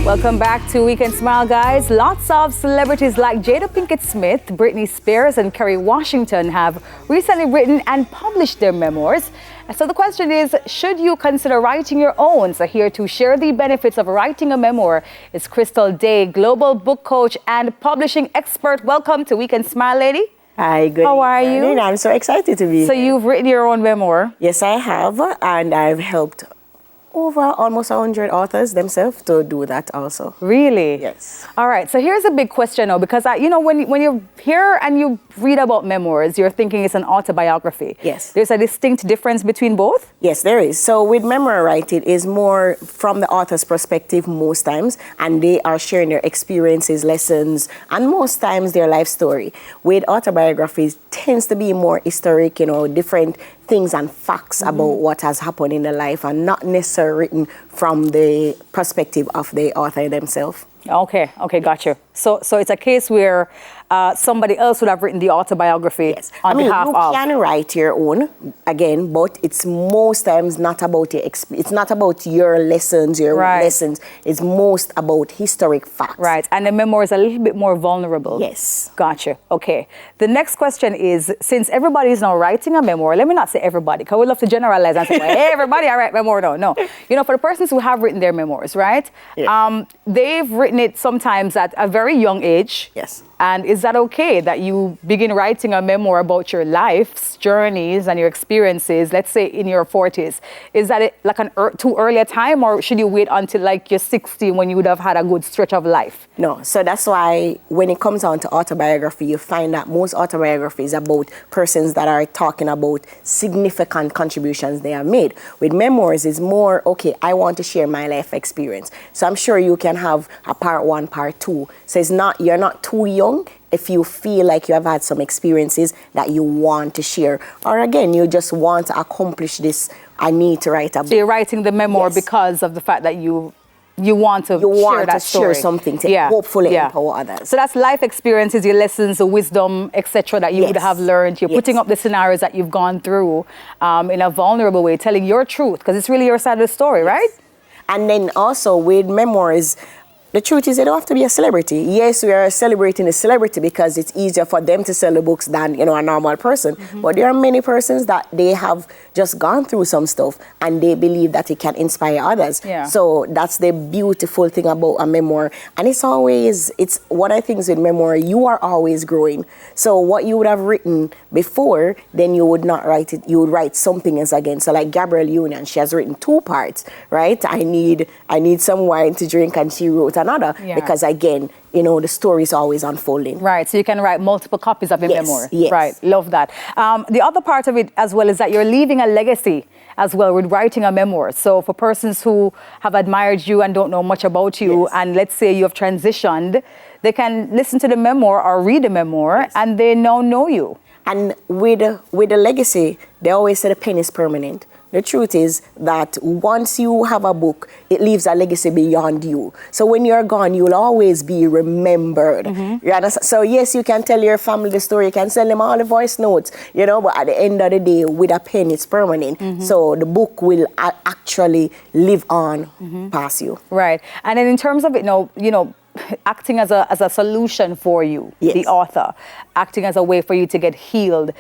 Welcome back to Weekend Smile, guys. Lots of celebrities like Jada Pinkett Smith, Britney Spears, and Kerry Washington have recently written and published their memoirs. And so the question is, should you consider writing your own? So here to share the benefits of writing a memoir is Crystal Daye, global book coach and publishing expert. Welcome to Weekend Smile, lady. Hi, good How are you? morning. I'm so excited to be So here. you've written your own memoir. Yes, I have, and I've helped over almost 100 authors themselves to do that also. Really? Yes. All right. So here's a big question, though, because when you hear and you read about memoirs, you're thinking it's an autobiography. Yes. There's a distinct difference between both? Yes, there is. So with memoir writing is more from the author's perspective most times, and they are sharing their experiences, lessons, and most times their life story. With autobiographies tends to be more historic, different things and facts about what has happened in their life and not necessarily written from the perspective of the author themselves. Okay, got you. So it's a case where somebody else would have written the autobiography on behalf of. You can write your own, again, but it's most times not about your it's not about your lessons, lessons. It's most about historic facts. Right, and the memoir is a little bit more vulnerable. Yes. Gotcha. Okay. The next question is, since everybody is now writing a memoir, let me not say everybody, because we love to generalize and say, well, hey, everybody, I write memoir. No. For the persons who have written their memoirs, right? Yeah. They've written it sometimes at a very young age. Yes. And is that okay that you begin writing a memoir about your life's journeys and your experiences, let's say in your 40s? Is that like too early a time, or should you wait until like you're 60 when you would have had a good stretch of life? No, so that's why when it comes down to autobiography, you find that most autobiographies are about persons that are talking about significant contributions they have made. With memoirs, it's more, okay, I want to share my life experience. So I'm sure you can have a part one, part two. So you're not too young if you feel like you have had some experiences that you want to share. Or again, you just want to accomplish this, I need to write a book. So you're writing the memoir because of the fact that you want to share something to hopefully empower others. So that's life experiences, your lessons, the wisdom, etc. that you would have learned. You're putting up the scenarios that you've gone through in a vulnerable way, telling your truth, because it's really your side of the story, right? And then also with memoirs, the truth is, they don't have to be a celebrity. Yes, we are celebrating a celebrity because it's easier for them to sell the books than, a normal person. But there are many persons that they have just gone through some stuff and they believe that it can inspire others. Yeah. So that's the beautiful thing about a memoir. And it's what I think is with memoir, you are always growing. So what you would have written before, then you would not write it. You would write something else again. So like Gabrielle Union, she has written 2 parts, right? I need some wine to drink, and she wrote another because again, the story is always unfolding. Right, so you can write multiple copies of your memoir. Yes. Right, love that. The other part of it as well is that you're leaving a legacy as well with writing a memoir. So for persons who have admired you and don't know much about you, and let's say you have transitioned, they can listen to the memoir or read the memoir and they now know you. And with the legacy, they always say the pen is permanent. The truth is that once you have a book, it leaves a legacy beyond you. So when you're gone, you'll always be remembered. You understand? So yes, you can tell your family the story, you can send them all the voice notes, but at the end of the day, with a pen, it's permanent. So the book will actually live on past you. Right. And then in terms of it, acting as a solution for you, the author, acting as a way for you to get healed.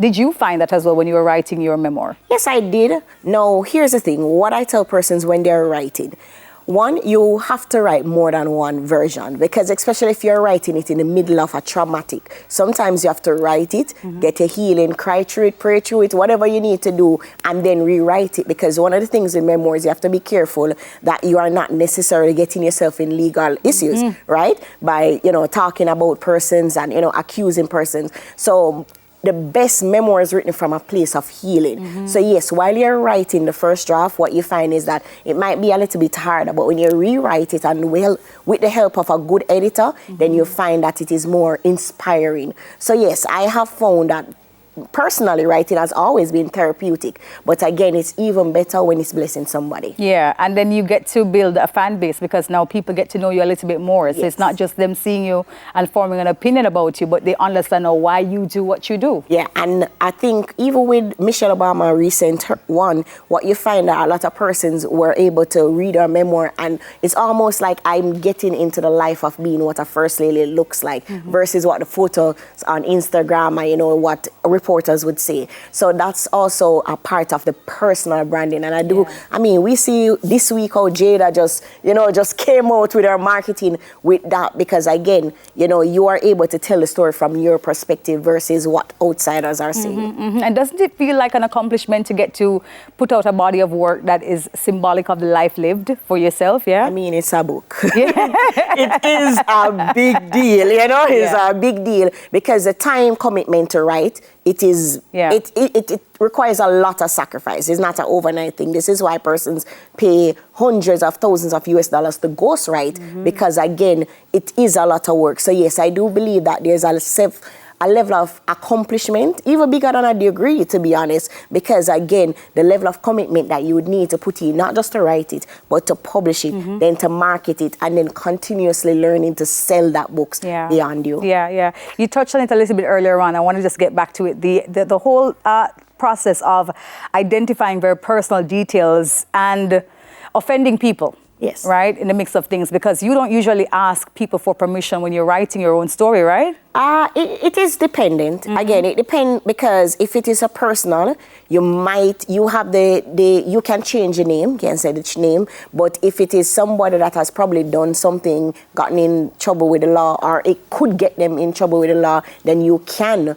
Did you find that as well when you were writing your memoir? Yes, I did. Now, here's the thing. What I tell persons when they're writing, one, you have to write more than one version, because especially if you're writing it in the middle of a traumatic, sometimes you have to write it, get a healing, cry through it, pray through it, whatever you need to do, and then rewrite it. Because one of the things in memoirs, you have to be careful that you are not necessarily getting yourself in legal issues, right? By, talking about persons and, accusing persons. So the best memoir is written from a place of healing. So yes, while you're writing the first draft, what you find is that it might be a little bit harder, but when you rewrite it and with the help of a good editor, then you find that it is more inspiring. So yes, I have found that personally, writing has always been therapeutic. But again, it's even better when it's blessing somebody. Yeah, and then you get to build a fan base because now people get to know you a little bit more. So Yes. it's not just them seeing you and forming an opinion about you, but they understand now why you do what you do. Yeah, and I think even with Michelle Obama recent one, what you find that a lot of persons were able to read her memoir, and it's almost like I'm getting into the life of being what a first lady looks like versus what the photos on Instagram and, you know, what reporters would say. So that's also a part of the personal branding. And I mean, we see this week how Jada just came out with her marketing with that, because again, you know, you are able to tell the story from your perspective versus what outsiders are saying. And doesn't it feel like an accomplishment to get to put out a body of work that is symbolic of the life lived for yourself? Yeah. I mean, it's a book. It is a big deal, you know, it's a big deal because the time commitment to write, it requires a lot of sacrifice. It's not an overnight thing. This is why persons pay hundreds of thousands of US dollars to ghostwrite, because again, it is a lot of work. So yes, I do believe that there's a level of accomplishment, even bigger than a degree, to be honest, because again, the level of commitment that you would need to put in, not just to write it, but to publish it, then to market it, and then continuously learning to sell that books beyond you. Yeah. You touched on it a little bit earlier on. I want to just get back to it. The whole process of identifying very personal details and offending people. Yes. Right? In the mix of things, because you don't usually ask people for permission when you're writing your own story, right? It is dependent. Again, it depends, because if it is a personal, you can change the name, can say the name, but if it is somebody that has probably done something, gotten in trouble with the law, or it could get them in trouble with the law, then you can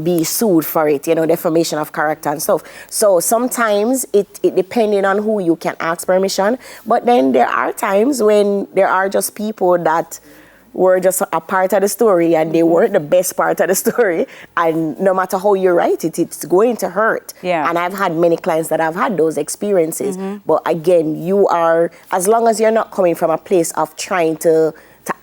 be sued for it, you know, defamation of character and stuff. So sometimes it depending on who you can ask permission, but then there are times when there are just people that were just a part of the story and they weren't the best part of the story, and no matter how you write it, it's going to hurt. Yeah. And I've had many clients that have had those experiences. But again, you are, as long as you're not coming from a place of trying to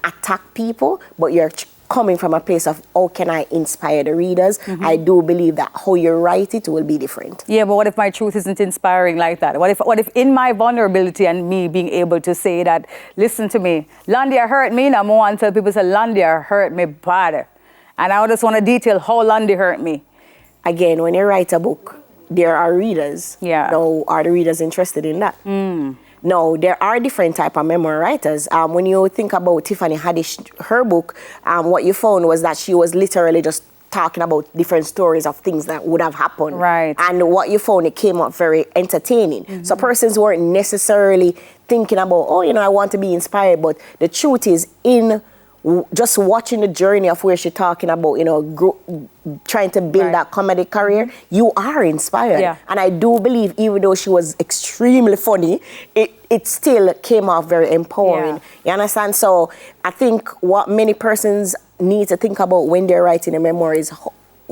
attack people, but you're coming from a place of how can I inspire the readers, I do believe that how you write it will be different. Yeah, but what if my truth isn't inspiring like that? What if in my vulnerability and me being able to say that, listen to me, Landia hurt me, and I want to tell people, say, Landia hurt me bad. And I just want to detail how Landia hurt me. Again, when you write a book, there are readers. Yeah. Now, are the readers interested in that? No, there are different type of memoir writers. When you think about Tiffany Haddish, her book, what you found was that she was literally just talking about different stories of things that would have happened. Right. And what you found, it came up very entertaining. So persons weren't necessarily thinking about, oh, you know, I want to be inspired. But the truth is, in just watching the journey of where she's talking about, you know, trying to build that comedy career, you are inspired. Yeah. And I do believe, even though she was extremely funny, it still came off very empowering. You understand? So I think what many persons need to think about when they're writing a memoir is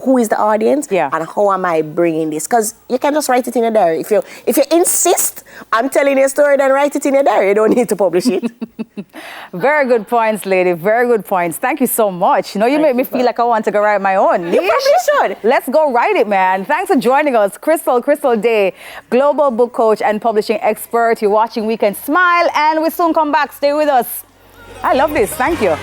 who is the audience and how am I bringing this? Because you can just write it in a diary. If you insist on telling a story, then write it in a diary. You don't need to publish it. Very good points, lady. Very good points. Thank you so much. You know, you make me feel like I want to go write my own. You probably should. Let's go write it, man. Thanks for joining us. Crystal Daye, global book coach and publishing expert. You're watching Weekend Smile, and we'll soon come back. Stay with us. I love this. Thank you.